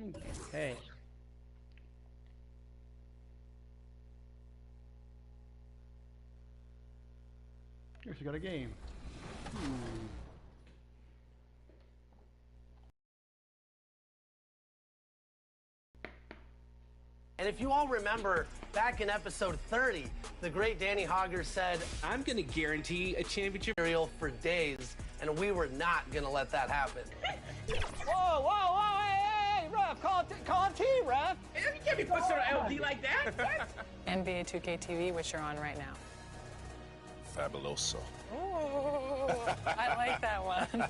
Okay. Guess you got a game. And if you all remember, back in episode 30, the great Danny Hogger said, I'm going to guarantee a championship for days, and we were not going to let that happen. Whoa, hey, ref, call it T, ref. You can't be putting on LD like that. NBA2K23, which you're on right now. Fabuloso. Ooh, I like that one.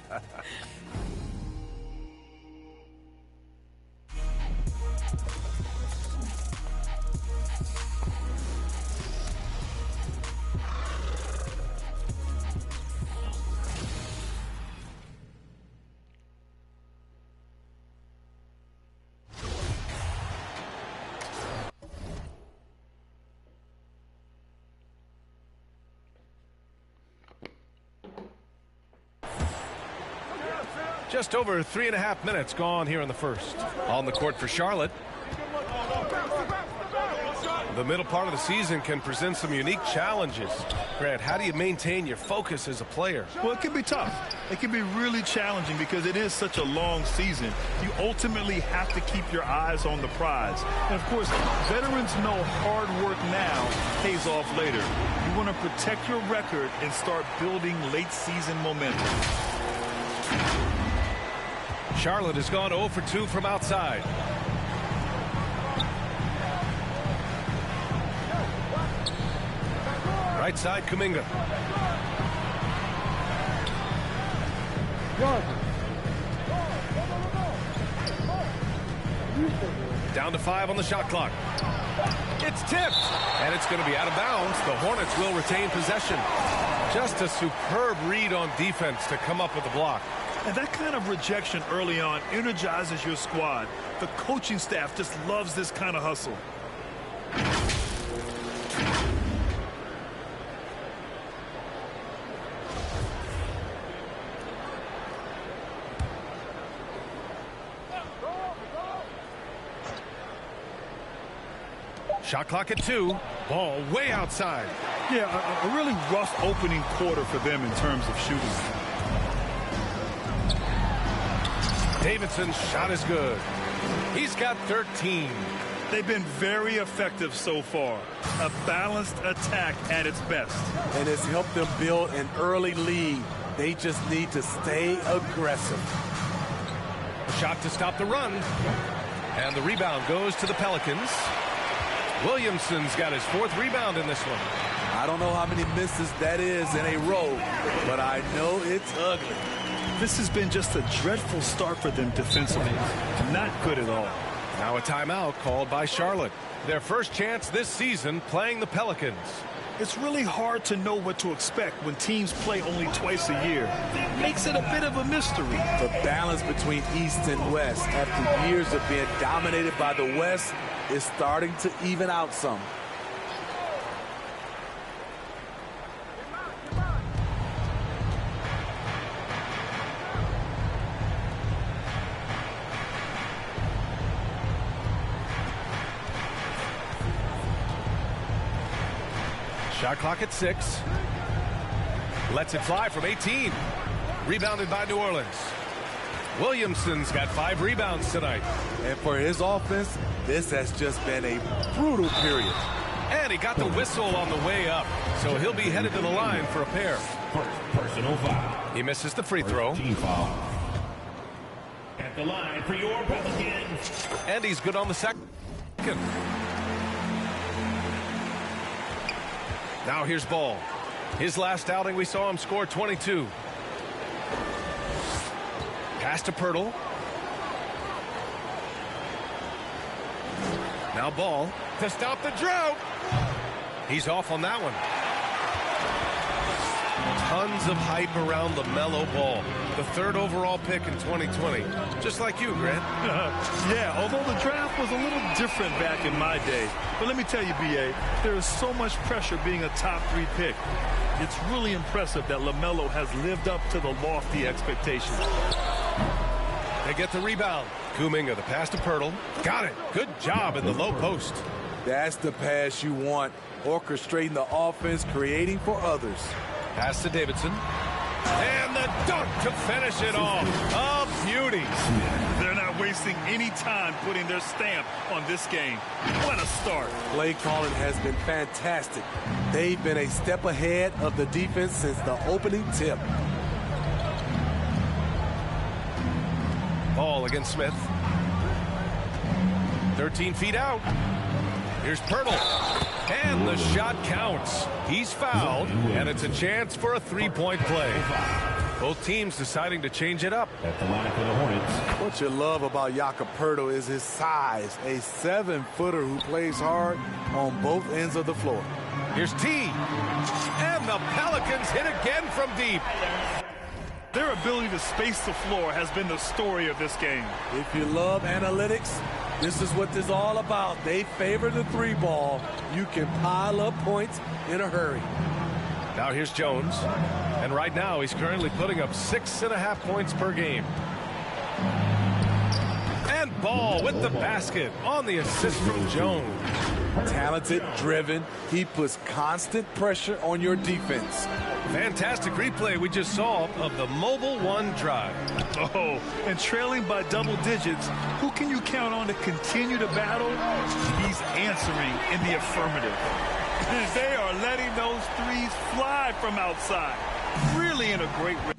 Just over 3.5 minutes gone here in the first. On the court for Charlotte. The middle part of the season can present some unique challenges. Grant, how do you maintain your focus as a player? Well, it can be tough. It can be really challenging because it is such a long season. You ultimately have to keep your eyes on the prize. And, of course, veterans know hard work now pays off later. You want to protect your record and start building late-season momentum. Charlotte has gone 0 for 2 from outside. Right side, Kuminga. Down to 5 on the shot clock. It's tipped, and it's going to be out of bounds. The Hornets will retain possession. Just a superb read on defense to come up with the block. And that kind of rejection early on energizes your squad. The coaching staff just loves this kind of hustle. Shot clock at 2. Ball way outside. Yeah, a really rough opening quarter for them in terms of shooting. Davidson's shot is good. He's got 13. They've been very effective so far. A balanced attack at its best. And it's helped them build an early lead. They just need to stay aggressive. A shot to stop the run. And the rebound goes to the Pelicans. Williamson's got his 4th rebound in this one. I don't know how many misses that is in a row, but I know it's ugly. This has been just a dreadful start for them defensively. Not good at all. Now a timeout called by Charlotte. Their first chance this season playing the Pelicans. It's really hard to know what to expect when teams play only twice a year. It makes it a bit of a mystery. The balance between East and West after years of being dominated by the West is starting to even out some. Shot clock at 6. Lets it fly from 18. Rebounded by New Orleans. Williamson's got 5 rebounds tonight. And for his offense, this has just been a brutal period. And he got the whistle on the way up, so he'll be headed to the line for a pair. Personal foul. He misses the free throw. Team foul. At the line for your Pelicans. And he's good on the second. Now here's Ball. His last outing, we saw him score 22. Pass to Pirtle. Now Ball to stop the drought. He's off on that one. Tons of hype around LaMelo Ball, the 3rd overall pick in 2020. Just like you, Grant. Yeah, although the draft was a little different back in my day. But let me tell you, B.A., there is so much pressure being a top 3 pick. It's really impressive that LaMelo has lived up to the lofty expectations. They get the rebound. Kuminga, the pass to Pirtle. Got it. Good job in the low post. That's the pass you want. Orchestrating the offense, creating for others. Pass to Davidson. And the dunk to finish it off. A beauty. They're not wasting any time putting their stamp on this game. What a start. Play calling has been fantastic. They've been a step ahead of the defense since the opening tip. Ball against Smith. 13 feet out. Here's Pirtle. And the shot counts. He's fouled, and it's a chance for a three-point play. Both teams deciding to change it up. At the line for the Hornets. What you love about Jakob Pirtle is his size. A 7-footer who plays hard on both ends of the floor. Here's T. And the Pelicans hit again from deep. Their ability to space the floor has been the story of this game. If you love analytics, this is what this is all about. They favor the three ball. You can pile up points in a hurry. Now here's Jones. And right now he's currently putting up 6.5 points per game. And Ball with the basket on the assist from Jones. Talented, driven. He puts constant pressure on your defense. Fantastic replay we just saw of the Mobile One drive. Oh, and trailing by double digits, who can you count on to continue the battle? He's answering in the affirmative. They are letting those threes fly from outside. Really in a great rhythm.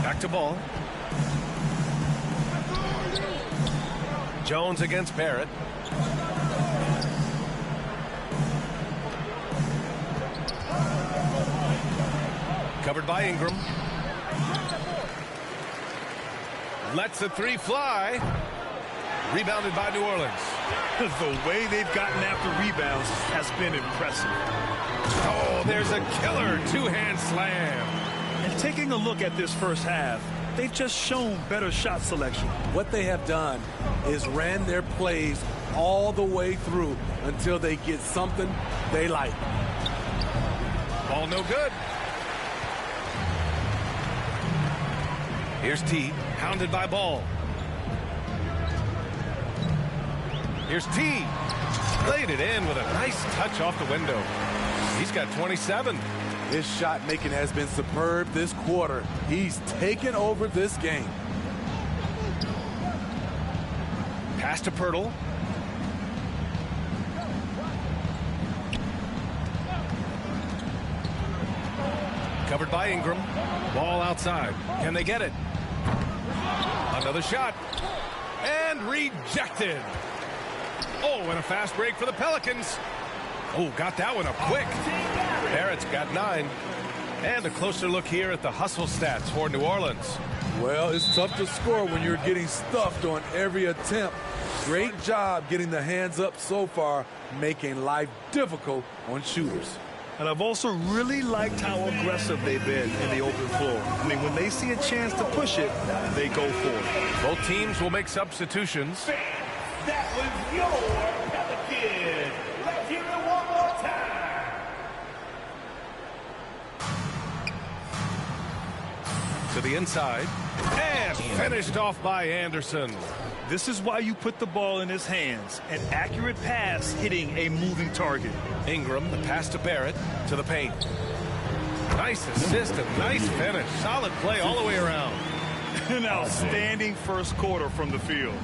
Back to Ball. Jones against Barrett. Covered by Ingram. Lets the three fly. Rebounded by New Orleans. The way they've gotten after rebounds has been impressive. Oh, there's a killer two-hand slam. And taking a look at this first half, they've just shown better shot selection. What they have done is ran their plays all the way through until they get something they like. Ball no good. Here's T, hounded by Ball. Here's T. Laid it in with a nice touch off the window. He's got 27. His shot making has been superb this quarter. He's taken over this game. Pass to Pirtle. Covered by Ingram. Ball outside. Can they get it? Another shot. And rejected. Oh, and a fast break for the Pelicans. Oh, got that one up quick. Barrett's got 9. And a closer look here at the hustle stats for New Orleans. Well, it's tough to score when you're getting stuffed on every attempt. Great job getting the hands up so far, making life difficult on shooters. And I've also really liked how aggressive they've been in the open floor. I mean, when they see a chance to push it, they go for it. Both teams will make substitutions. That was your Pelican. Let's hear it one more time. To the inside. And finished off by Anderson. This is why you put the ball in his hands. An accurate pass hitting a moving target. Ingram, the pass to Barrett, to the paint. Nice assist and nice finish. Solid play all the way around. An outstanding first quarter from the field.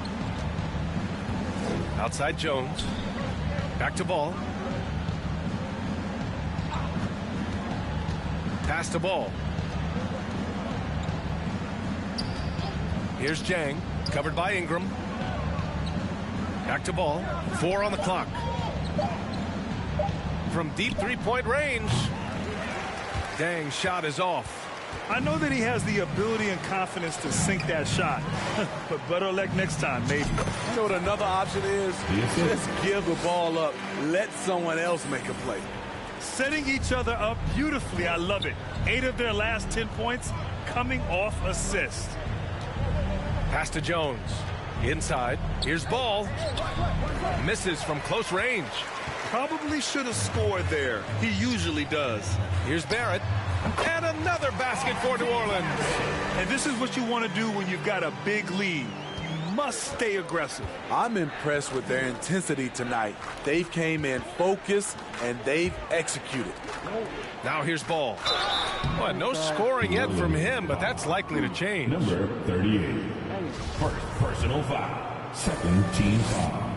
Outside Jones. Back to Ball. Pass to Ball. Here's Jang. Covered by Ingram. Back to Ball. 4 on the clock. From deep three-point range. Dang, shot is off. I know that he has the ability and confidence to sink that shot. But better luck next time, maybe. You know what another option is? Just give the ball up. Let someone else make a play. Setting each other up beautifully. I love it. 8 of their last 10 points coming off assist. Pass to Jones. Inside. Here's Ball. Misses from close range. Probably should have scored there. He usually does. Here's Barrett. And another basket for New Orleans. And this is what you want to do when you've got a big lead. You must stay aggressive. I'm impressed with their intensity tonight. They've came in focused, and they've executed. Now here's Ball. Well, no scoring yet from him, but that's likely to change. Number 38. First personal foul. Second team foul.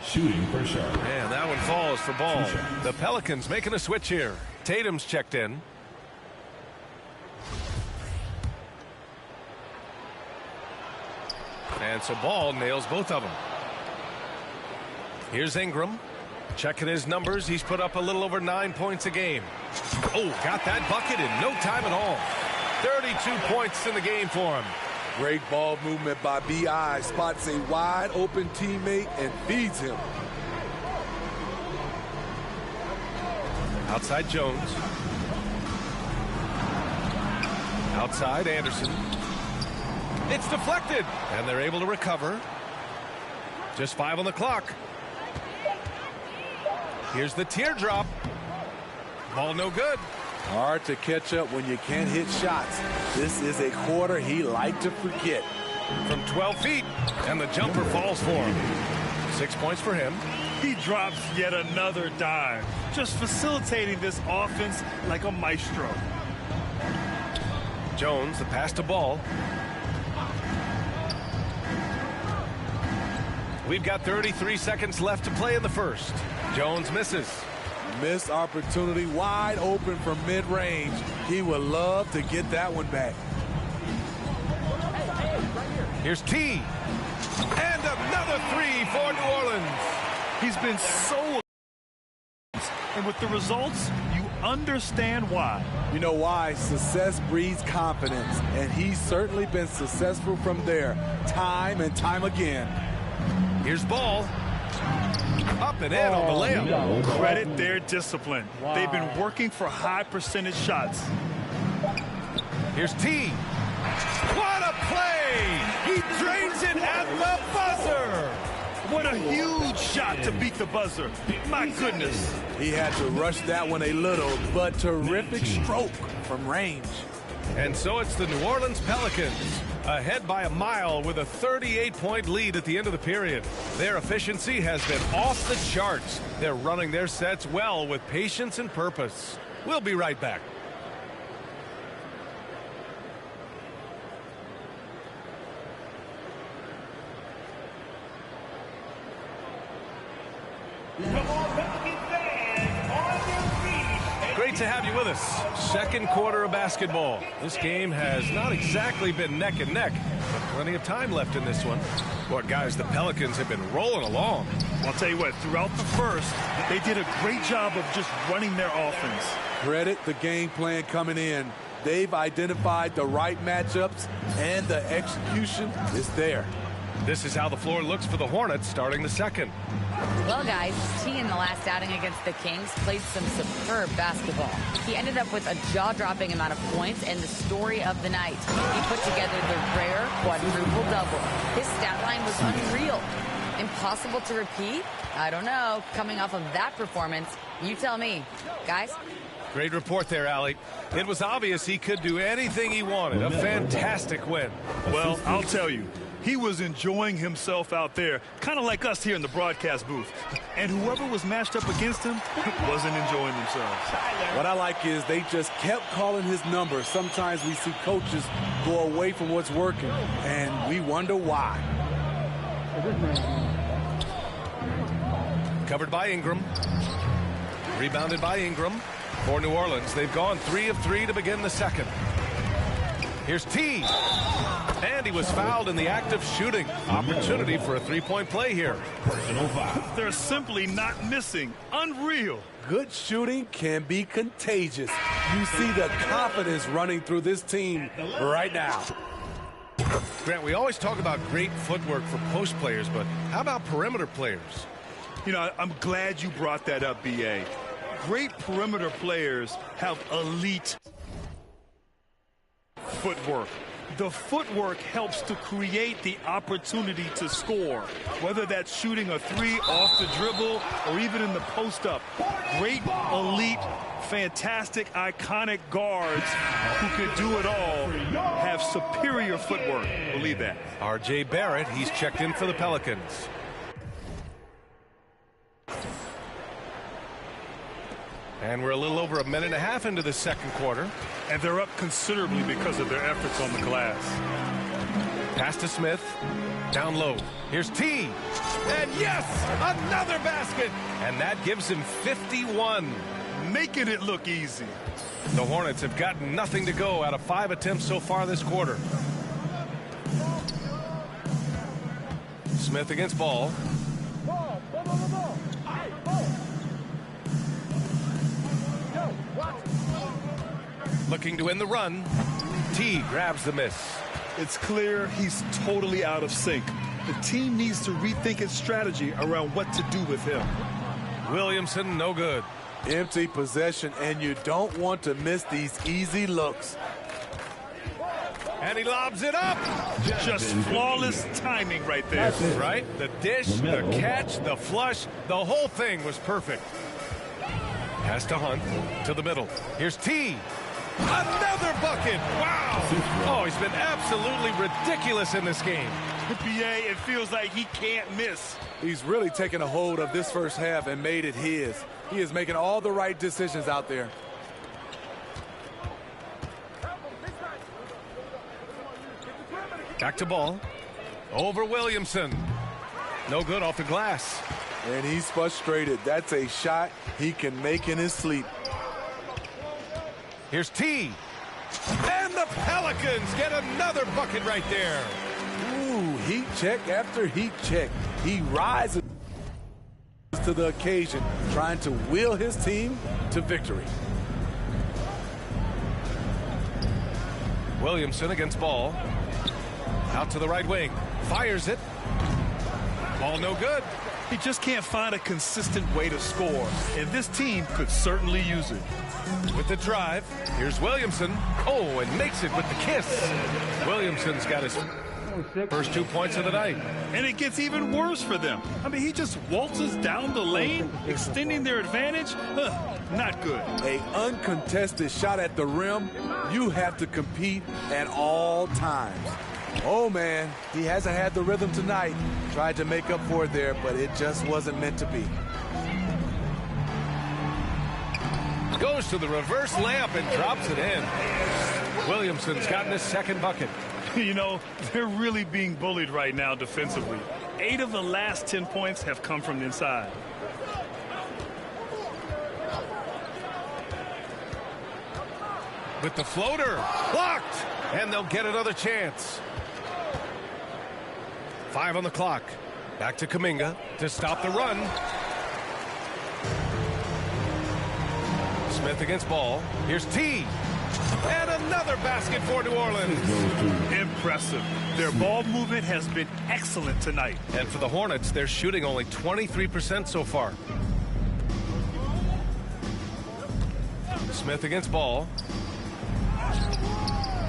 Shooting for Charlotte. And that one falls for Ball. The Pelicans making a switch here. Tatum's checked in. And so Ball nails both of them. Here's Ingram. Checking his numbers. He's put up a little over 9 points a game. Oh, got that bucket in no time at all. 32 points in the game for him. Great ball movement by B.I. Spots a wide open teammate and feeds him. Outside Jones. Outside Anderson. It's deflected. And they're able to recover. Just 5 on the clock. Here's the teardrop. Ball no good. Hard to catch up when you can't hit shots. This is a quarter he liked to forget. From 12 feet, and the jumper falls for him. 6 points for him. He drops yet another dime, just facilitating this offense like a maestro. Jones, the pass to Ball. We've got 33 seconds left to play in the first. Jones misses. Missed opportunity, wide open from mid-range. He would love to get that one back. Here's T. And another three for New Orleans. He's been so, and with the results, you understand why. You know why? Success breeds confidence, and he's certainly been successful from there, time and time again. Here's Ball. Up and in on the layup. Credit their discipline. Wow. They've been working for high percentage shots. Here's T. What a play! He drains it at the buzzer. What a huge shot to beat the buzzer. My goodness. He had to rush that one a little, but terrific stroke from range. And so it's the New Orleans Pelicans, ahead by a mile with a 38-point lead at the end of the period. Their efficiency has been off the charts. They're running their sets well with patience and purpose. We'll be right back. Great to have you with us. Second quarter of basketball. This game has not exactly been neck and neck, but plenty of time left in this one. Boy, guys, the Pelicans have been rolling along. I'll tell you what, throughout the first, they did a great job of just running their offense. Credit the game plan coming in. They've identified the right matchups, and the execution is there. This is how the floor looks for the Hornets starting the second. Well, guys, T in the last outing against the Kings played some superb basketball. He ended up with a jaw-dropping amount of points and the story of the night. He put together the rare quadruple double. His stat line was unreal. Impossible to repeat? I don't know. Coming off of that performance, you tell me. Guys? Great report there, Allie. It was obvious he could do anything he wanted. A fantastic win. Well, I'll tell you. He was enjoying himself out there, kind of like us here in the broadcast booth. And whoever was matched up against him wasn't enjoying themselves. What I like is they just kept calling his number. Sometimes we see coaches go away from what's working, and we wonder why. Covered by Ingram. Rebounded by Ingram. For New Orleans, they've gone 3 of 3 to begin the second. Here's T. And he was fouled in the act of shooting. Opportunity for a three-point play here. Personal foul. They're simply not missing. Unreal. Good shooting can be contagious. You see the confidence running through this team right now. Grant, we always talk about great footwork for post players, but how about perimeter players? You know, I'm glad you brought that up, B.A. Great perimeter players have elite footwork. The footwork helps to create the opportunity to score, whether that's shooting a three off the dribble or even in the post-up. Great, elite, fantastic, iconic guards who could do it all have superior footwork. Believe that. R.J. Barrett, he's checked in for the Pelicans. And we're a little over a minute and a half into the second quarter. And they're up considerably because of their efforts on the glass. Pass to Smith. Down low. Here's T. And yes, another basket. And that gives him 51. Making it look easy. The Hornets have gotten nothing to go out of 5 attempts so far this quarter. Smith against Ball. Looking to win the run. T grabs the miss. It's clear he's totally out of sync. The team needs to rethink its strategy around what to do with him. Williamson, no good. Empty possession, and you don't want to miss these easy looks. And he lobs it up. Just flawless timing right there. Right? The dish, the catch, the flush, the whole thing was perfect. Pass to Hunt, to the middle. Here's T. Another bucket. Wow. Oh, he's been absolutely ridiculous in this game. PA, it feels like he can't miss. He's really taken a hold of this first half and made it his. He is making all the right decisions out there. Back to Ball. Over Williamson. No good off the glass. And he's frustrated. That's a shot he can make in his sleep. Here's T. And the Pelicans get another bucket right there. Ooh, heat check after heat check. He rises to the occasion, trying to will his team to victory. Williamson against Ball. Out to the right wing. Fires it. Ball no good. He just can't find a consistent way to score, and this team could certainly use it. With the drive, here's Williamson. Oh, and makes it with the kiss. Williamson's got his first 2 points of the night. And it gets even worse for them. I mean, he just waltzes down the lane, extending their advantage. Not good. An uncontested shot at the rim. You have to compete at all times. Oh, man, he hasn't had the rhythm tonight. Tried to make up for it there, but it just wasn't meant to be. Goes to the reverse layup and drops it in. Williamson's gotten his second bucket. You know, they're really being bullied right now defensively. 8 of the last 10 points have come from the inside. With the floater. Blocked. And they'll get another chance. 5 on the clock. Back to Kuminga to stop the run. Smith against Ball. Here's T. And another basket for New Orleans. Impressive. Their ball movement has been excellent tonight. And for the Hornets, they're shooting only 23% so far. Smith against Ball.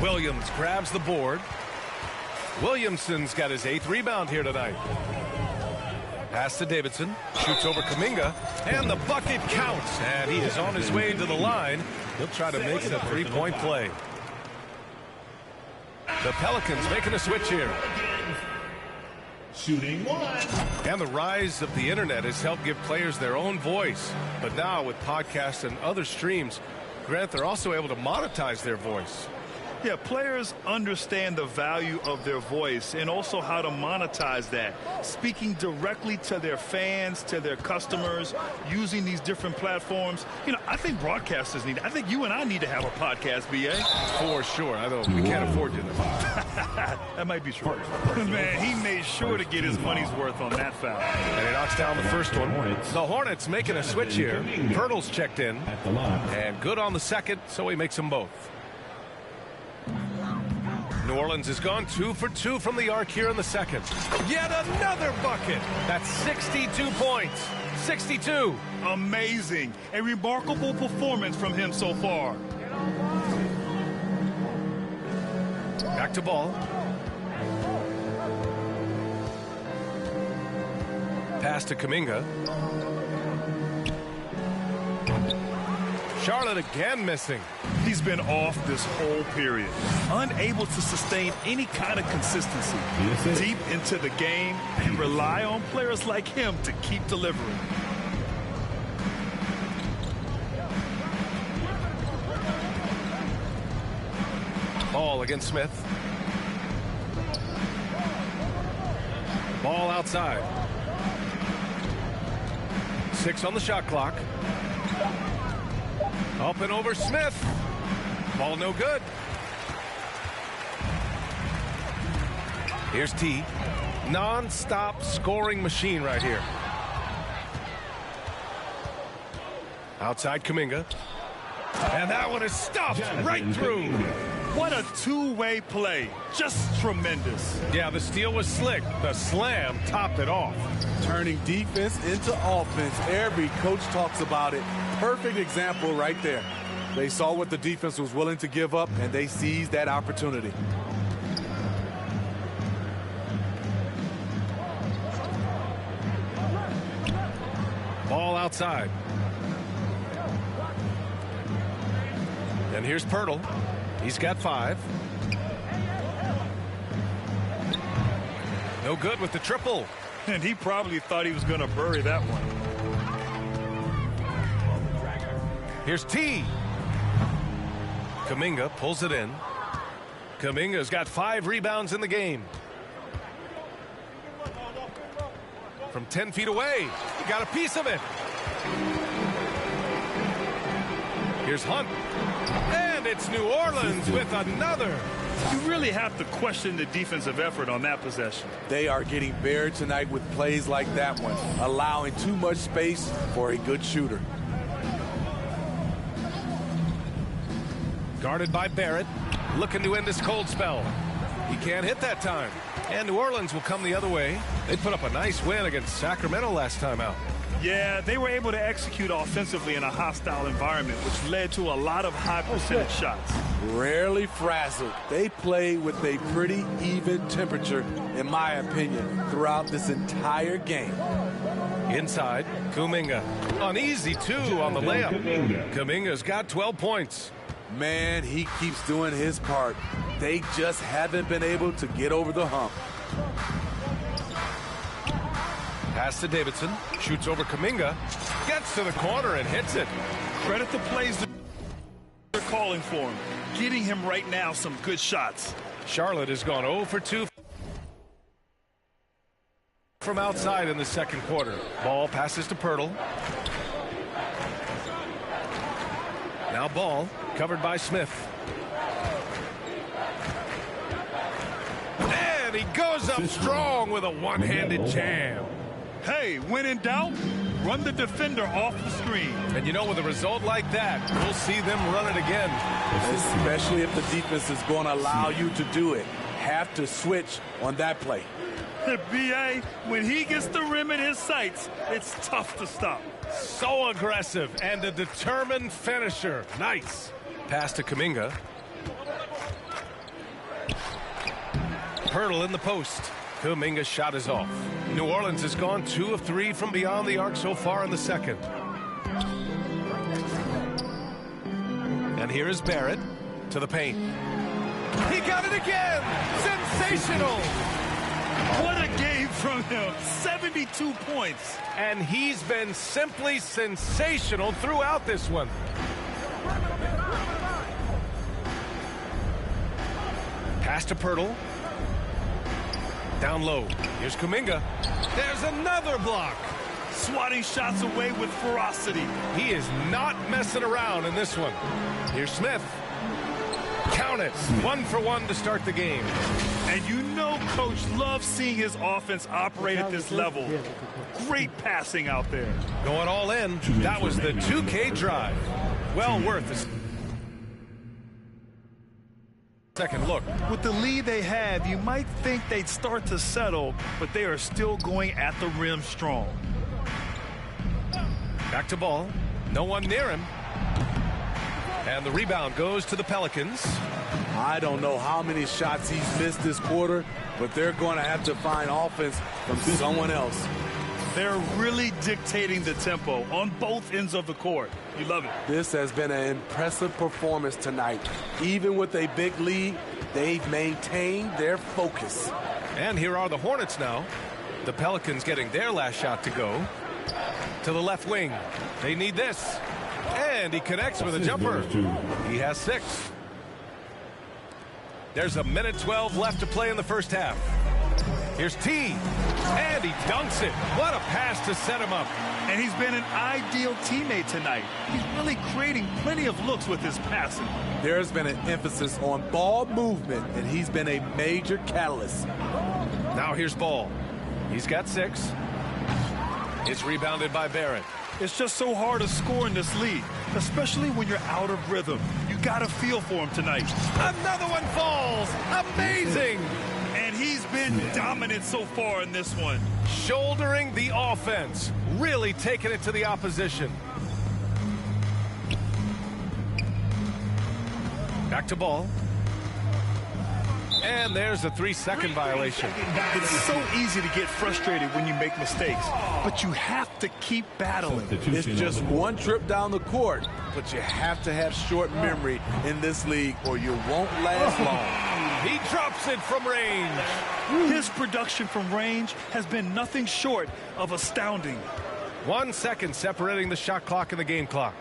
Williams grabs the board. Williamson's got his 8th rebound here tonight. Pass to Davidson. Shoots over Kuminga. And the bucket counts. And he is on his way to the line. He'll try to make it a 3-point play. The Pelicans making a switch here. Shooting 1. And the rise of the internet has helped give players their own voice. But now with podcasts and other streams, Grant, they're also able to monetize their voice. Yeah, players understand the value of their voice and also how to monetize that. Speaking directly to their fans, to their customers, using these different platforms. You know, I think broadcasters need, I think you and I need to have a podcast, B.A. For sure. I know we can't afford you. That might be true. Man, he made sure to get his money's worth on that foul. And he knocks down the first one. The Hornets making a switch here. Pirtle's checked in. And good on the second, so he makes them both. New Orleans has gone 2 for 2 from the arc here in the second. Yet another bucket. That's 62 points. 62. Amazing. A remarkable performance from him so far. Back to ball. Pass to Kuminga. Charlotte again missing. He's been off this whole period, unable to sustain any kind of consistency. Deep into the game and rely on players like him to keep delivering. Ball against Smith. Ball outside. 6 on the shot clock. Up and over Smith. Ball no good. Here's T. Non-stop scoring machine right here. Outside Kuminga. And that one is stuffed right through. What a two-way play. Just tremendous. Yeah, the steal was slick. The slam topped it off. Turning defense into offense. Every coach talks about it. Perfect example right there. They saw what the defense was willing to give up, and they seized that opportunity. Ball outside. And here's Pirtle. He's got 5. No good with the triple. And he probably thought he was going to bury that one. Here's T. Kuminga pulls it in. Kuminga's got 5 rebounds in the game. From 10 feet away. He got a piece of it. Here's Hunt. And it's New Orleans with another. You really have to question the defensive effort on that possession. They are getting buried tonight with plays like that one, allowing too much space for a good shooter. Guarded by Barrett, looking to end this cold spell. He can't hit that time. And New Orleans will come the other way. They put up a nice win against Sacramento last time out. Yeah, they were able to execute offensively in a hostile environment, which led to a lot of high percentage shots. Rarely frazzled. They play with a pretty even temperature, in my opinion, throughout this entire game. Inside, Kuminga. An easy 2 on the layup. Kuminga's got 12 points. Man, he keeps doing his part. They just haven't been able to get over the hump. Pass to Davidson. Shoots over Kuminga. Gets to the corner and hits it. Credit the plays they're calling for him. Getting him right now some good shots. Charlotte has gone 0 for 2 from outside in the second quarter. Ball passes to Pirtle. Now Ball, covered by Smith. And he goes up strong with a one-handed jam. Hey, when in doubt, run the defender off the screen. And you know, with a result like that, we'll see them run it again. Especially if the defense is going to allow you to do it. Have to switch on that play. B.A., when he gets the rim in his sights, it's tough to stop. So aggressive and a determined finisher. Nice. Pass to Kuminga. Pirtle in the post. Kuminga's shot is off. New Orleans has gone 2 of 3 from beyond the arc so far in the second. And here is Barrett to the paint. He got it again! Sensational! What a game from him. 72 points. And he's been simply sensational throughout this one. Pass to Pirtle. Down low. Here's Kuminga. There's another block. Swatting shots away with ferocity. He is not messing around in this one. Here's Smith. Count it. 1 for 1 to start the game. And you know Coach loves seeing his offense operate at this level. Great passing out there. Going all in. That was the 2K drive. Well worth it. Second look. With the lead they have, you might think they'd start to settle, but they are still going at the rim strong. Back to Ball. No one near him. And the rebound goes to the Pelicans. I don't know how many shots he's missed this quarter, but they're going to have to find offense from someone else. They're really dictating the tempo on both ends of the court. You love it. This has been an impressive performance tonight. Even with a big lead, they've maintained their focus. And here are the Hornets now. The Pelicans getting their last shot to go. To the left wing. They need this. And he connects with a jumper. He has 6. There's a minute 12 left to play in the first half. Here's T. And he dunks it. What a pass to set him up. And he's been an ideal teammate tonight. He's really creating plenty of looks with his passing. There's been an emphasis on ball movement, and he's been a major catalyst. Now here's Ball. He's got 6. It's rebounded by Barrett. It's just so hard to score in this league, especially when you're out of rhythm. You got a feel for him tonight. Another one falls. Amazing. And he's been dominant so far in this one. Shouldering the offense. Really taking it to the opposition. Back to Ball. And there's a 3-second violation. It's so easy to get frustrated when you make mistakes, but you have to keep battling. It's just one trip down the court, but you have to have short memory in this league or you won't last long. He drops it from range. His production from range has been nothing short of astounding. 1 second separating the shot clock and the game clock.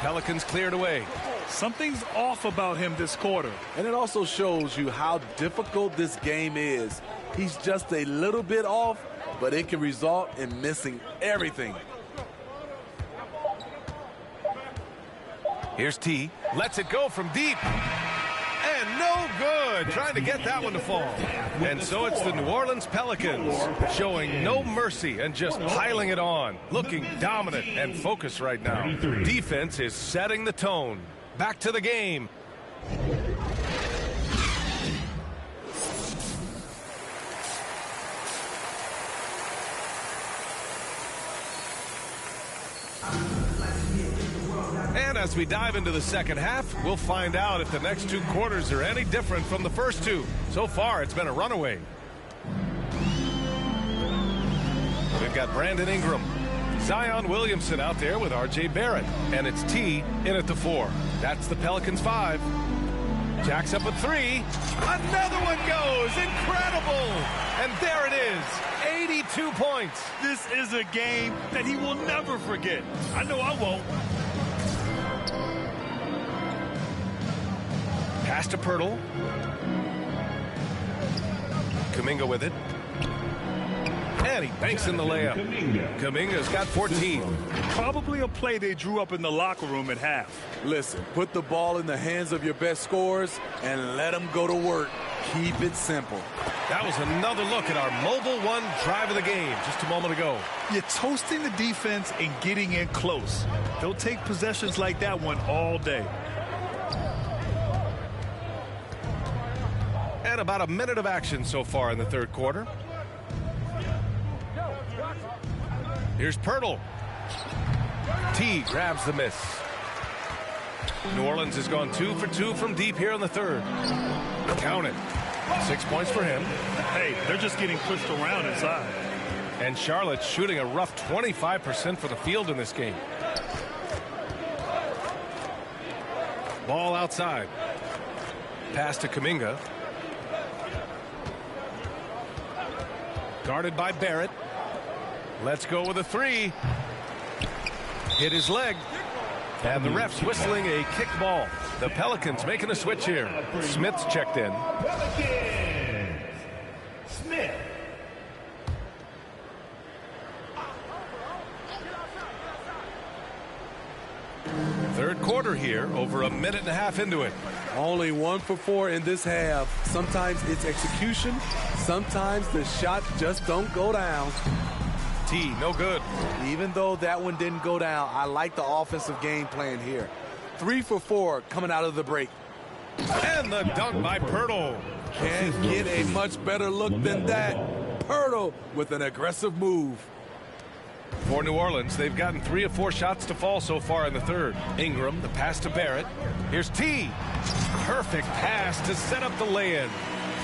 Pelicans cleared away. Something's off about him this quarter. And it also shows you how difficult this game is. He's just a little bit off, but it can result in missing everything. Here's T. Lets it go from deep. And no good. Trying to get that one to fall. And so it's the New Orleans Pelicans showing no mercy and just piling it on. Looking dominant and focused right now. Defense is setting the tone. Back to the game. And as we dive into the second half, we'll find out if the next 2 quarters are any different from the first 2. So far, it's been a runaway. We've got Brandon Ingram. Zion Williamson out there with R.J. Barrett. And it's T in at the 4. That's the Pelicans 5. Jack's up at 3. Another one goes. Incredible. And there it is. 82 points. This is a game that he will never forget. I know I won't. Pass to Pirtle. Kuminga with it. And he banks in the layup. Kuminga's got 14. Probably a play they drew up in the locker room at half. Listen, put the ball in the hands of your best scorers and let them go to work. Keep it simple. That was another look at our mobile 1 drive of the game just a moment ago. You're toasting the defense and getting in close. They'll take possessions like that one all day. And about a minute of action so far in the third quarter. Here's Pirtle. T grabs the miss. New Orleans has gone 2 for 2 from deep here in the third. Count it. 6 points for him. Hey, they're just getting pushed around inside. And Charlotte's shooting a rough 25% for the field in this game. Ball outside. Pass to Kuminga. Guarded by Barrett. Let's go with a 3. Hit his leg. And the ref's whistling a kick ball. The Pelicans making a switch here. Smith's checked in. Pelicans. Smith. Third quarter here, over a minute and a half into it. Only 1 for 4 in this half. Sometimes it's execution. Sometimes the shots just don't go down. T, no good. Even though that one didn't go down, I like the offensive game plan here. 3 for 4 coming out of the break. And the dunk by Pirtle. Can't get a much better look than that. Pirtle with an aggressive move. For New Orleans, they've gotten 3 of 4 shots to fall so far in the third. Ingram, the pass to Barrett. Here's T. Perfect pass to set up the lay-in.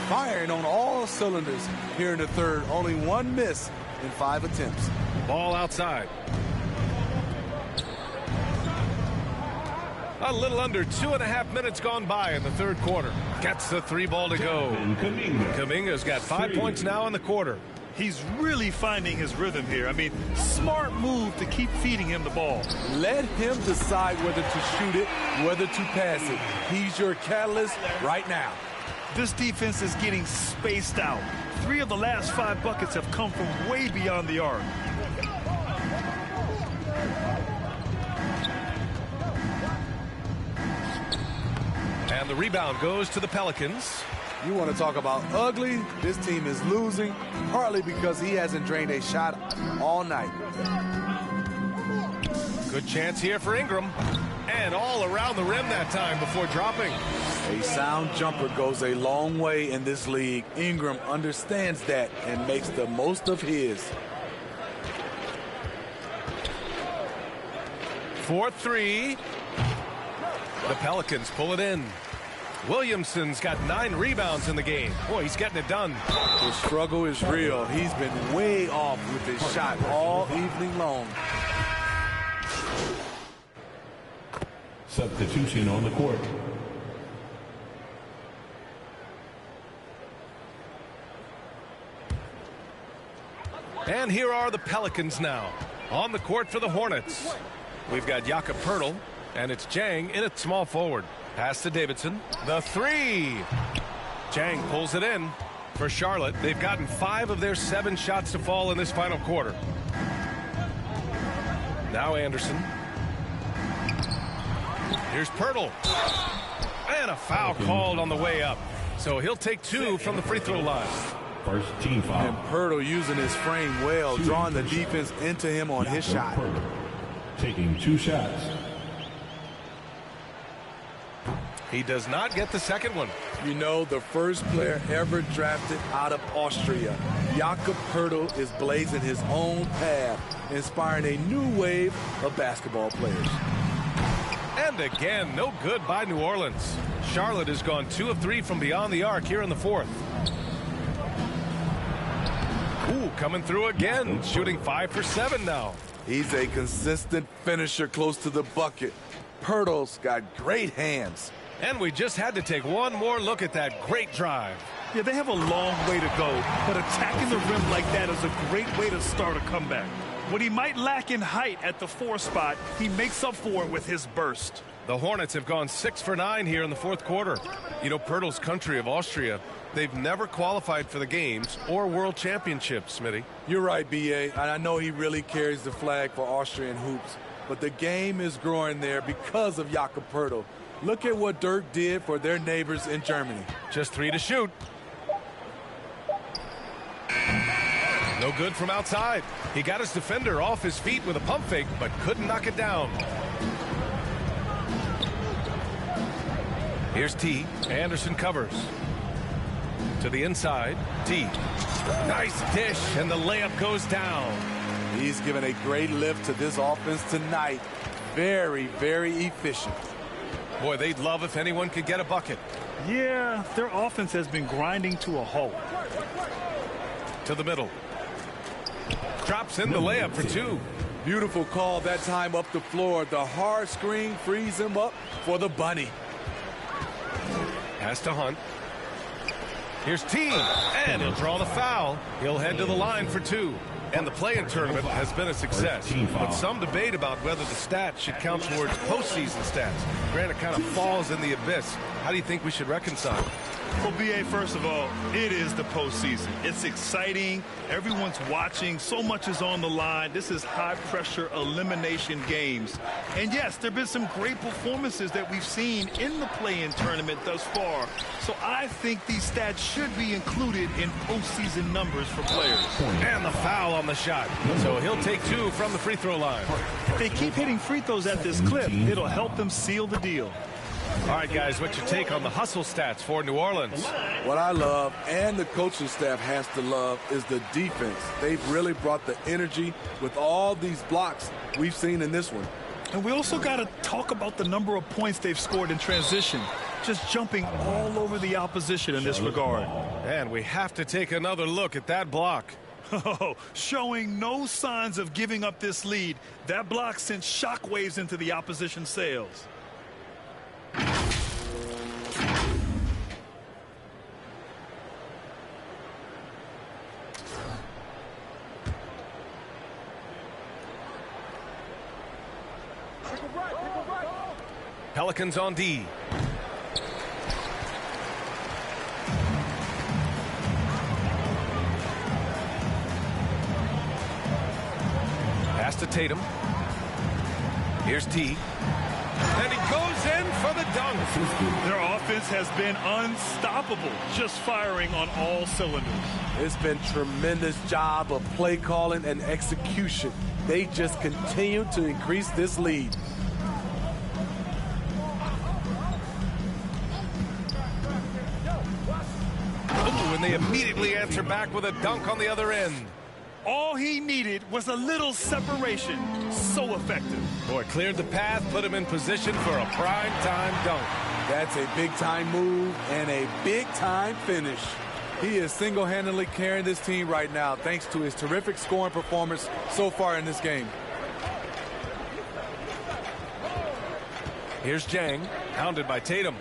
Firing on all cylinders here in the third. Only 1 miss in 5 attempts. Ball outside. A little under 2.5 minutes gone by in the third quarter. Gets the 3 ball to go. Kuminga's got 5 points now in the quarter. He's really finding his rhythm here. I mean, smart move to keep feeding him the ball. Let him decide whether to shoot it, whether to pass it. He's your catalyst right now. This defense is getting spaced out. 3 of the last 5 buckets have come from way beyond the arc. And the rebound goes to the Pelicans. You want to talk about ugly? This team is losing, partly because he hasn't drained a shot all night. Good chance here for Ingram. And all around the rim that time before dropping. A sound jumper goes a long way in this league. Ingram understands that and makes the most of his. 4-3. The Pelicans pull it in. Williamson's got 9 rebounds in the game. Boy, he's getting it done. The struggle is real. He's been way off with his shot all evening long. Substitution on the court. And here are the Pelicans now. On the court for the Hornets. We've got Jakob Poeltl, and it's Jang in at small forward. Pass to Davidson. The 3. Jang pulls it in for Charlotte. They've gotten 5 of their 7 shots to fall in this final quarter. Now Anderson. Here's Poeltl. And a foul called on the way up. So he'll take 2 from the free throw line. First team foul. And Poeltl using his frame well, drawing the defense into him on his shot. Taking 2 shots. He does not get the second one. You know, the first player ever drafted out of Austria. Jakob Poeltl is blazing his own path, inspiring a new wave of basketball players. And again, no good by New Orleans. Charlotte has gone 2 of 3 from beyond the arc here in the fourth. Ooh, coming through again, shooting 5 for 7 now. He's a consistent finisher close to the bucket. Poeltl's got great hands. And we just had to take one more look at that great drive. Yeah, they have a long way to go, but attacking the rim like that is a great way to start a comeback. What he might lack in height at the 4 spot, he makes up for it with his burst. The Hornets have gone 6 for 9 here in the fourth quarter. You know, Poeltl's country of Austria, they've never qualified for the games or world championships, Smitty. You're right, B.A., and I know he really carries the flag for Austrian hoops, but the game is growing there because of Jakob Poeltl. Look at what Dirk did for their neighbors in Germany. Just 3 to shoot. No good from outside. He got his defender off his feet with a pump fake, but couldn't knock it down. Here's T. Anderson covers. To the inside. T. Nice dish, and the layup goes down. He's given a great lift to this offense tonight. Very, very efficient. Boy, they'd love if anyone could get a bucket. Yeah, their offense has been grinding to a halt. To the middle. Drops in the layup for 2. Beautiful call that time up the floor. The hard screen frees him up for the bunny. Pass to Hunt. Here's T. And he'll draw the foul. He'll head to the line for 2. And the play-in tournament has been a success, but some debate about whether the stats should count towards postseason stats. Granted, kind of falls in the abyss. How do you think we should reconcile? Well, B.A., first of all, it is the postseason. It's exciting. Everyone's watching. So much is on the line. This is high-pressure elimination games. And, yes, there have been some great performances that we've seen in the play-in tournament thus far. So I think these stats should be included in postseason numbers for players. And the foul on the shot. So he'll take 2 from the free throw line. If they keep hitting free throws at this clip, it'll help them seal the deal. All right, guys, what's your take on the hustle stats for New Orleans? What I love, and the coaching staff has to love, is the defense. They've really brought the energy with all these blocks we've seen in this one. And we also got to talk about the number of points they've scored in transition, just jumping all over the opposition in this regard. And we have to take another look at that block. Oh, showing no signs of giving up this lead. That block sent shockwaves into the opposition sails. Pelicans on D. Pass to Tatum. Here's T. And he goes in for the dunk. Their offense has been unstoppable, just firing on all cylinders. It's been tremendous job of play calling and execution. They just continue to increase this lead. Ooh, and they immediately answer back with a dunk on the other end. All he needed was a little separation. So effective. Boy, cleared the path, put him in position for a prime-time dunk. That's a big-time move and a big-time finish. He is single-handedly carrying this team right now thanks to his terrific scoring performance so far in this game. Here's Jang, hounded by Tatum.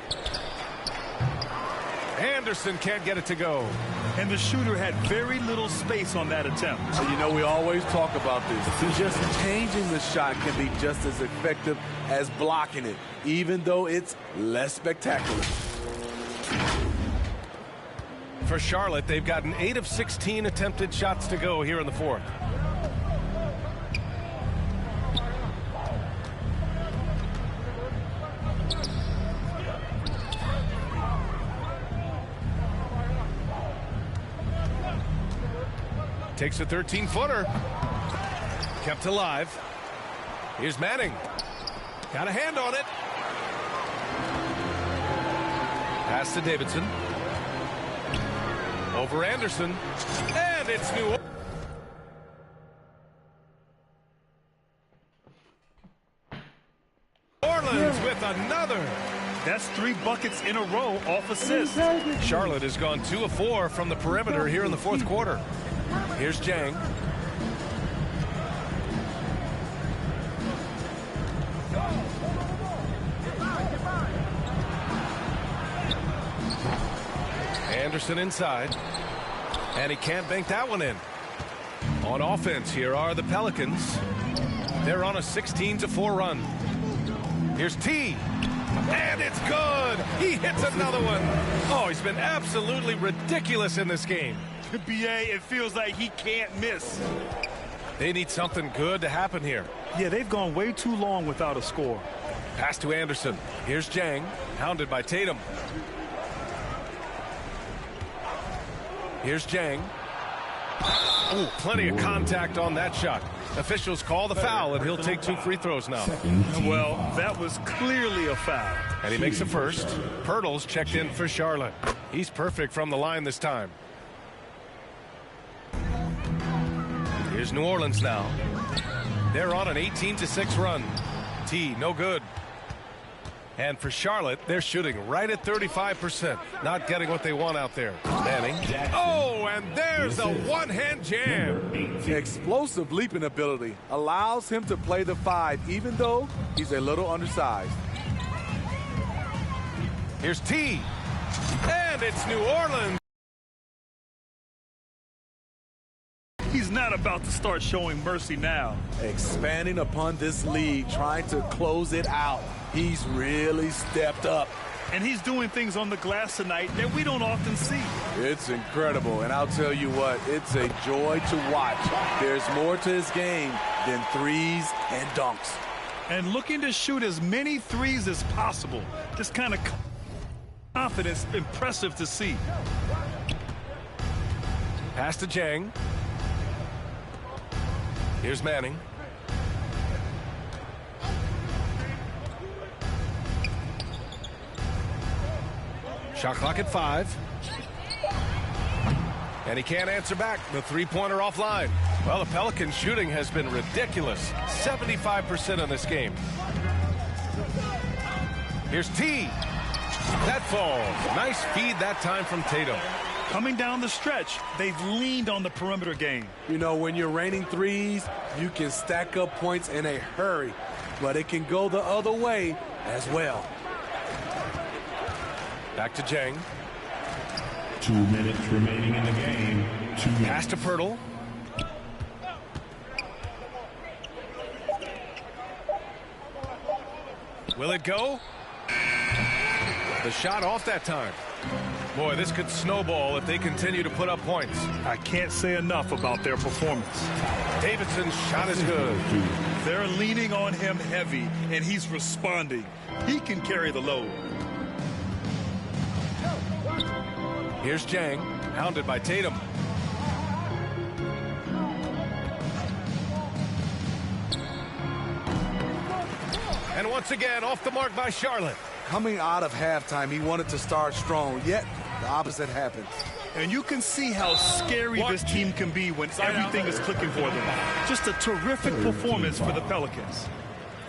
Anderson can't get it to go. And the shooter had very little space on that attempt. And you know, we always talk about this. Just changing the shot can be just as effective as blocking it, even though it's less spectacular. For Charlotte, they've gotten 8 of 16 attempted shots to go here in the fourth. Takes a 13-footer. Kept alive. Here's Manning. Got a hand on it. Pass to Davidson. Over Anderson. And it's New Orleans with another. That's 3 buckets in a row off assists. Charlotte has gone 2 of 4 from the perimeter here in the fourth quarter. Here's Jang. Anderson inside. And he can't bank that one in. On offense, here are the Pelicans. They're on a 16-4 run. Here's T. And it's good. He hits another one. Oh, he's been absolutely ridiculous in this game. BA, it feels like he can't miss. They need something good to happen here. Yeah, they've gone way too long without a score. Pass to Anderson. Here's Jang, hounded by Tatum. Here's Jang. Oh, plenty of contact on that shot. Officials call the foul, and he'll take 2 free throws now. Well, that was clearly a foul. And he makes the first. Pirtle's checked in for Charlotte. He's perfect from the line this time. Here's New Orleans now. They're on an 18-6 run. T, no good. And for Charlotte, they're shooting right at 35%. Not getting what they want out there. Manning. Oh, and there's a one-hand jam. Explosive leaping ability allows him to play the 5, even though he's a little undersized. Here's T. And it's New Orleans. He's not about to start showing mercy now. Expanding upon this lead, trying to close it out. He's really stepped up. And he's doing things on the glass tonight that we don't often see. It's incredible, and I'll tell you what, it's a joy to watch. There's more to his game than threes and dunks. And looking to shoot as many threes as possible. This kind of confidence, impressive to see. Pass to Jang. Here's Manning. Shot clock at 5. And he can't answer back. The three-pointer offline. Well, the Pelicans' shooting has been ridiculous. 75% in this game. Here's T. That falls. Nice feed that time from Tatum. Coming down the stretch, they've leaned on the perimeter game. You know, when you're raining threes, you can stack up points in a hurry, but it can go the other way as well. Back to Jang. 2 minutes remaining in the game. Pass to Pirtle. Will it go? The shot off that time. Boy, this could snowball if they continue to put up points. I can't say enough about their performance. Davidson's shot is good. They're leaning on him heavy, and he's responding. He can carry the load. Here's Jang, hounded by Tatum. And once again, off the mark by Charlotte. Coming out of halftime, he wanted to start strong, yet the opposite happened. And you can see how scary this team can be when everything is clicking for them. Just a terrific performance for the Pelicans.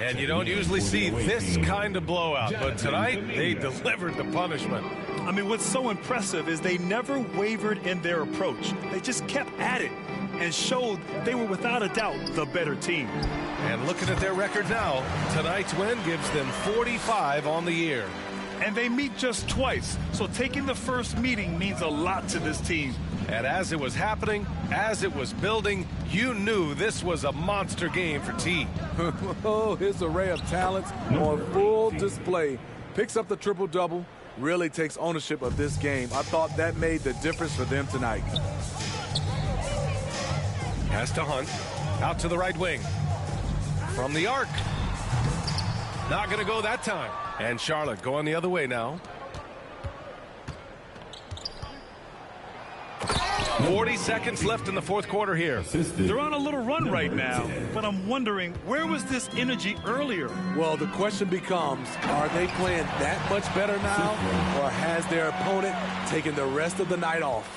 And you don't usually see this kind of blowout, but tonight they delivered the punishment. I mean, what's so impressive is they never wavered in their approach. They just kept at it and showed they were without a doubt the better team. And looking at their record now, tonight's win gives them 45 on the year. And they meet just twice, so taking the first meeting means a lot to this team. And as it was happening, as it was building, you knew this was a monster game for T. Oh, his array of talents on full display. Picks up the triple-double, really takes ownership of this game. I thought that made the difference for them tonight. Pass to Hunt, out to the right wing. From the arc. Not going to go that time. And Charlotte going the other way now. 40 seconds left in the fourth quarter here. They're on a little run right now, but I'm wondering, where was this energy earlier? Well, the question becomes, are they playing that much better now, or has their opponent taken the rest of the night off?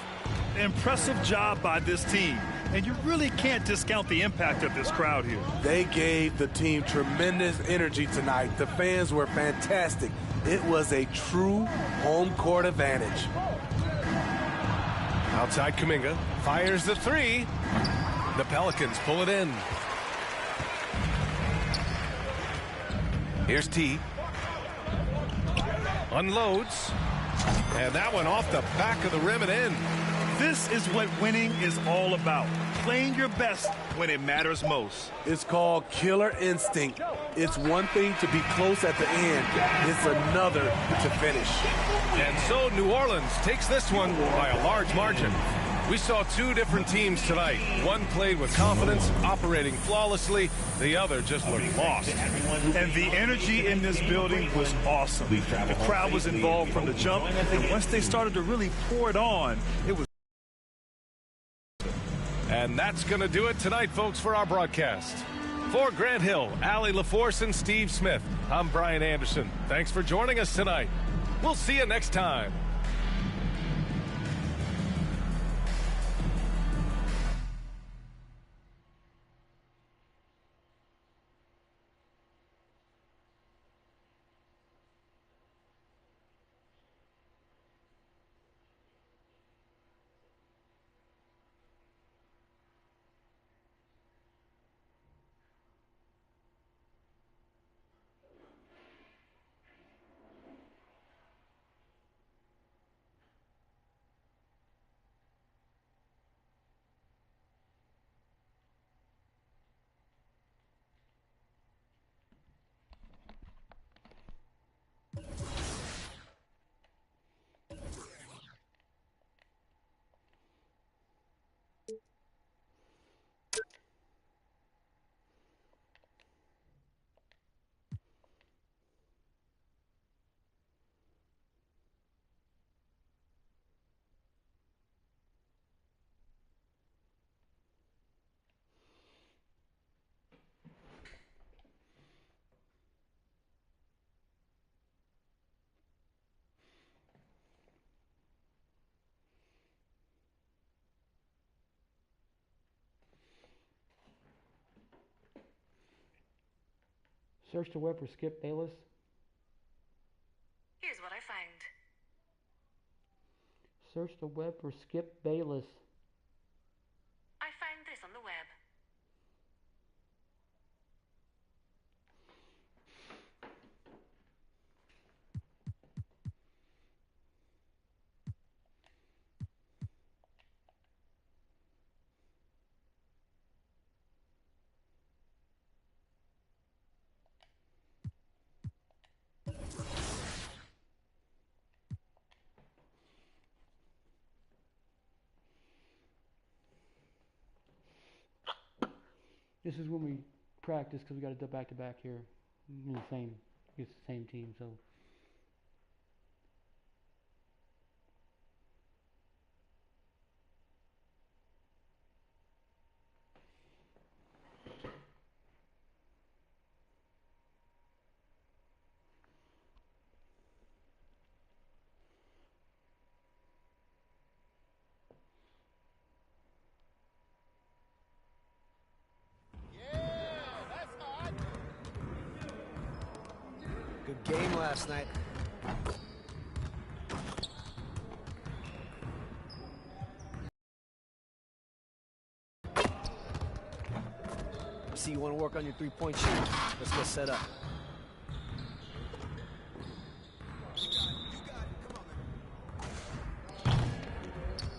Impressive job by this team, and you really can't discount the impact of this crowd here. They gave the team tremendous energy tonight. The fans were fantastic. It was a true home court advantage. Outside Kuminga fires the three. The Pelicans pull it in. Here's T. Unloads. And that one off the back of the rim and in. This is what winning is all about. Playing your best when it matters most. It's called killer instinct. It's one thing to be close at the end. It's another to finish. And so New Orleans takes this one by a large margin. We saw two different teams tonight. One played with confidence, operating flawlessly. The other just looked lost. And the energy in this building was awesome. The crowd was involved from the jump, and once they started to really pour it on, it was. And that's going to do it tonight, folks, for our broadcast. For Grant Hill, Allie LaForce, and Steve Smith, I'm Brian Anderson. Thanks for joining us tonight. We'll see you next time. Search the web for Skip Bayless. Here's what I find. Search the web for Skip Bayless. I find this on the web. This is when we practice because we got to do back-to-back here. In the same, it's the same team, so. Good game last night. See, you want to work on your three-point shoot. Let's get set up.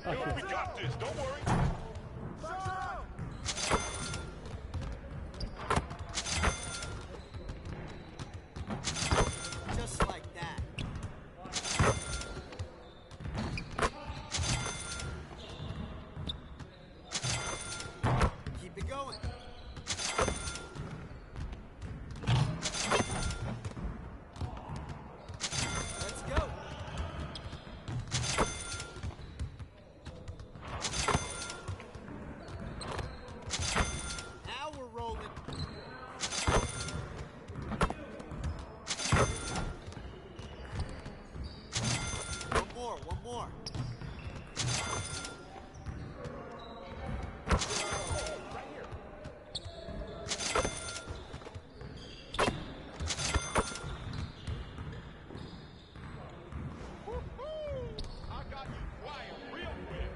We got this, don't worry. Just like that. Keep it going. Let's go. Now we're rolling. One more. I got you quiet real quick.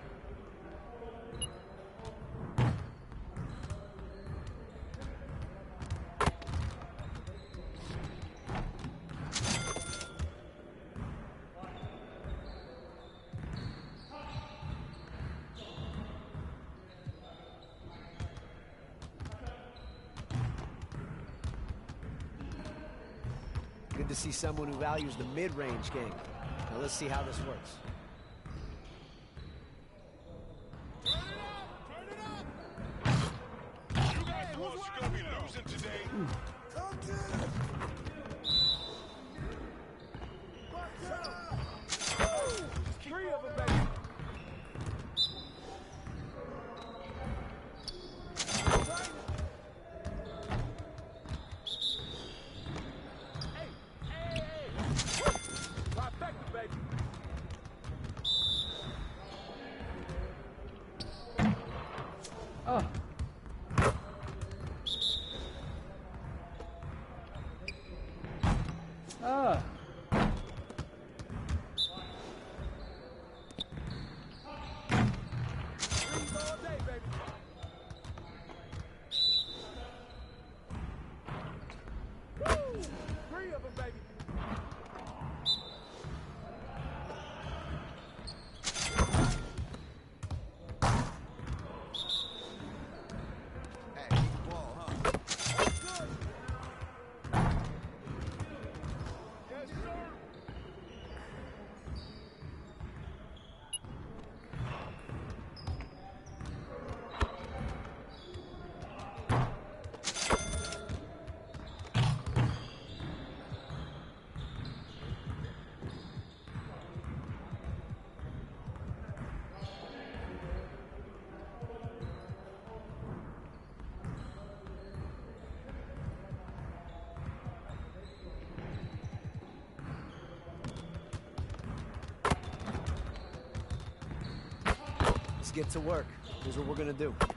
Good to see someone who values the mid-range game. Now let's see how this works. You guys was gonna be losing today. Three of them, baby. Trifecta, baby. Oh. Ah. Threes all day, baby. Woo! Three of them, baby. Let's get to work. Here's what we're gonna do. Get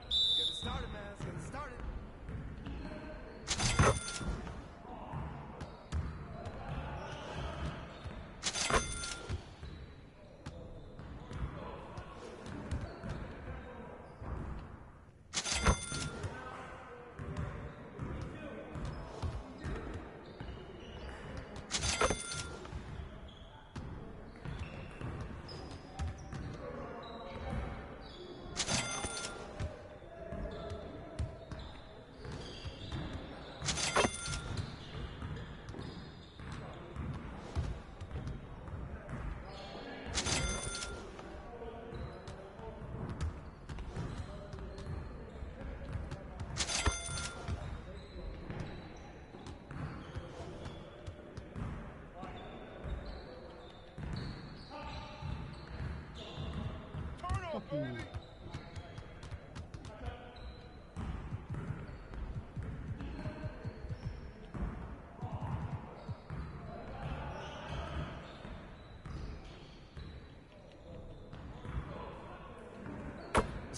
it started, man. Let's get it started. Let's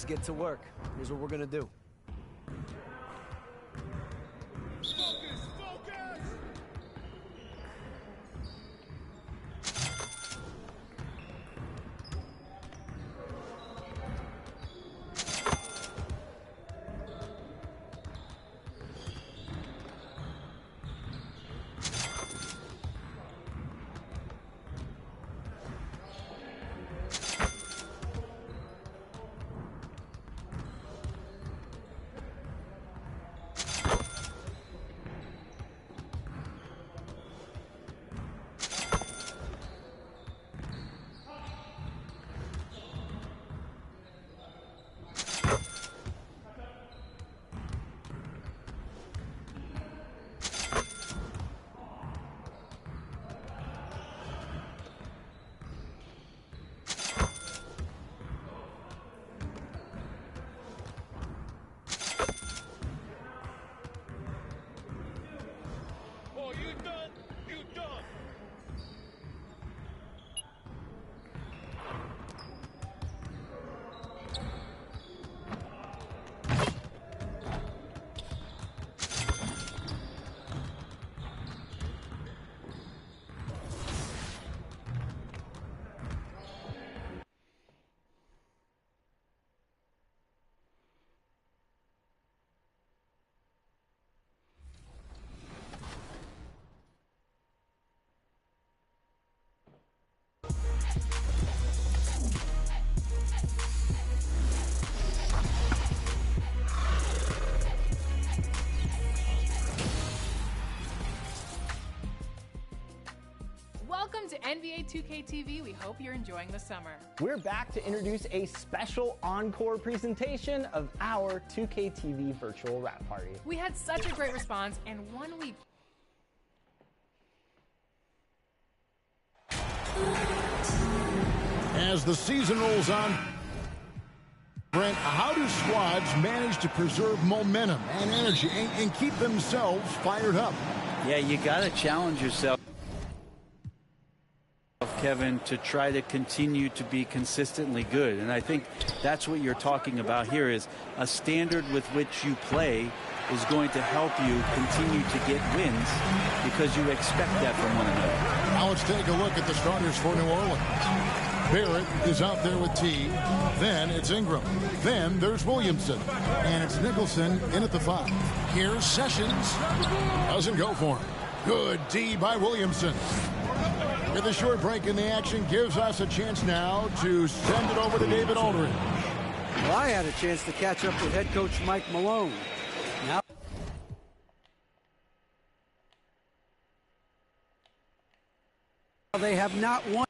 get to work. Here's what we're gonna do. Welcome to NBA2K23. We hope you're enjoying the summer. We're back to introduce a special encore presentation of our 2K TV virtual rap party. We had such a great response, and one week. As the season rolls on, Brent, how do squads manage to preserve momentum and energy and keep themselves fired up? Yeah, you got to challenge yourself, Kevin, to try to continue to be consistently good. And I think that's what you're talking about here, is a standard with which you play is going to help you continue to get wins because you expect that from one another. Now let's take a look at the starters for New Orleans. Barrett is out there with T. Then it's Ingram. Then there's Williamson. And it's Nicholson in at the 5. Here's Sessions. Doesn't go for him. Good D by Williamson. With a short break in the action gives us a chance now to send it over to David Aldridge. Well, I had a chance to catch up with head coach Mike Malone. Now they have not won.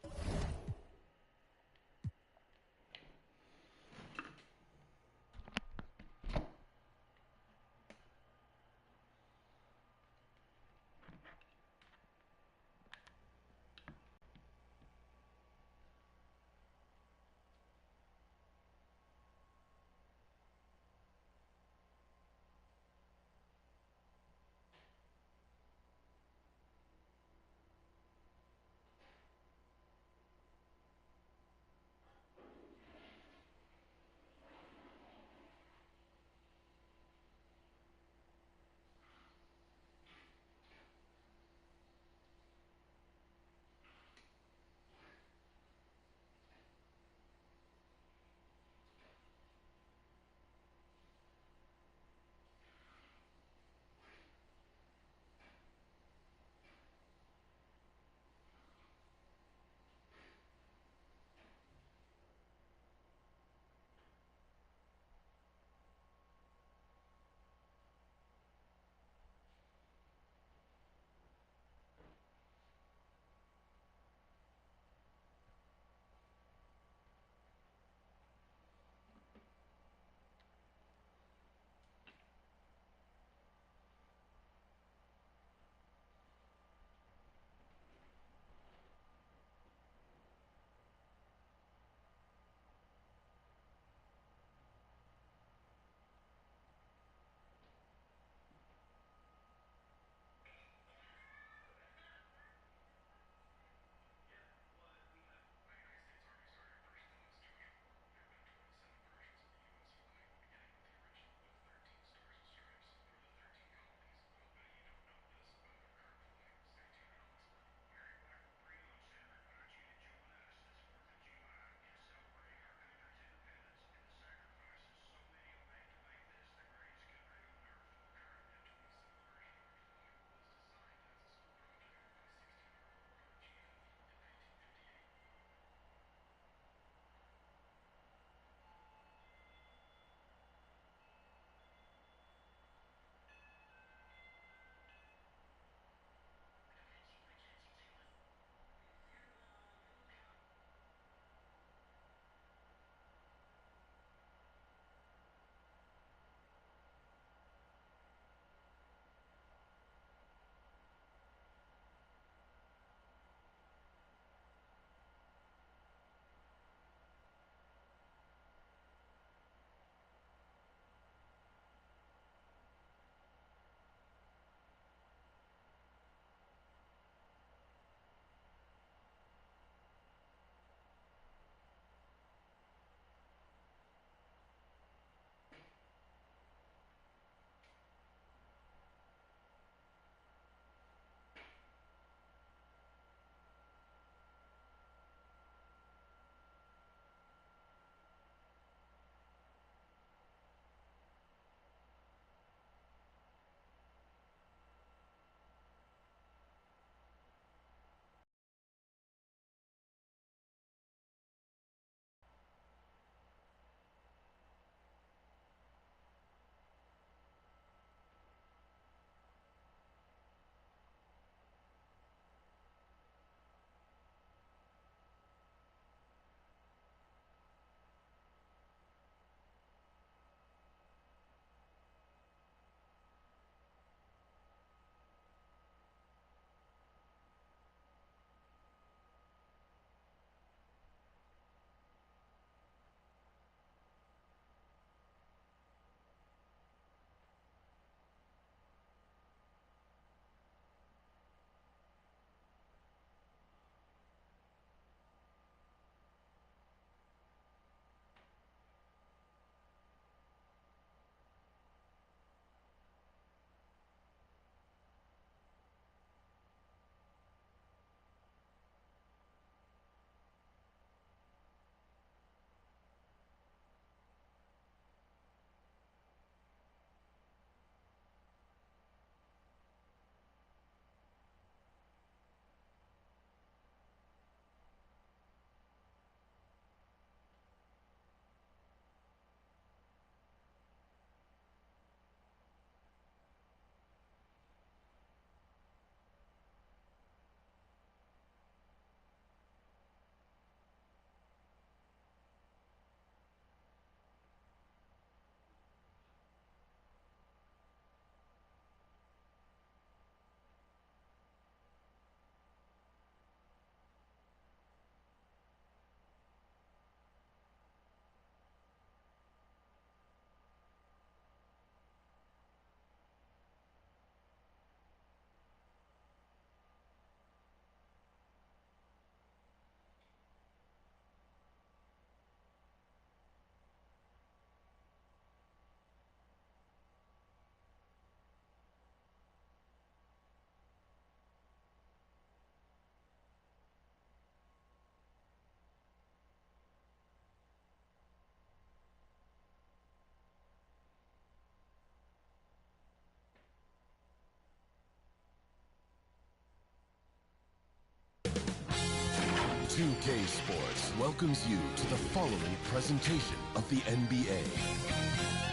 2K Sports welcomes you to the following presentation of the NBA.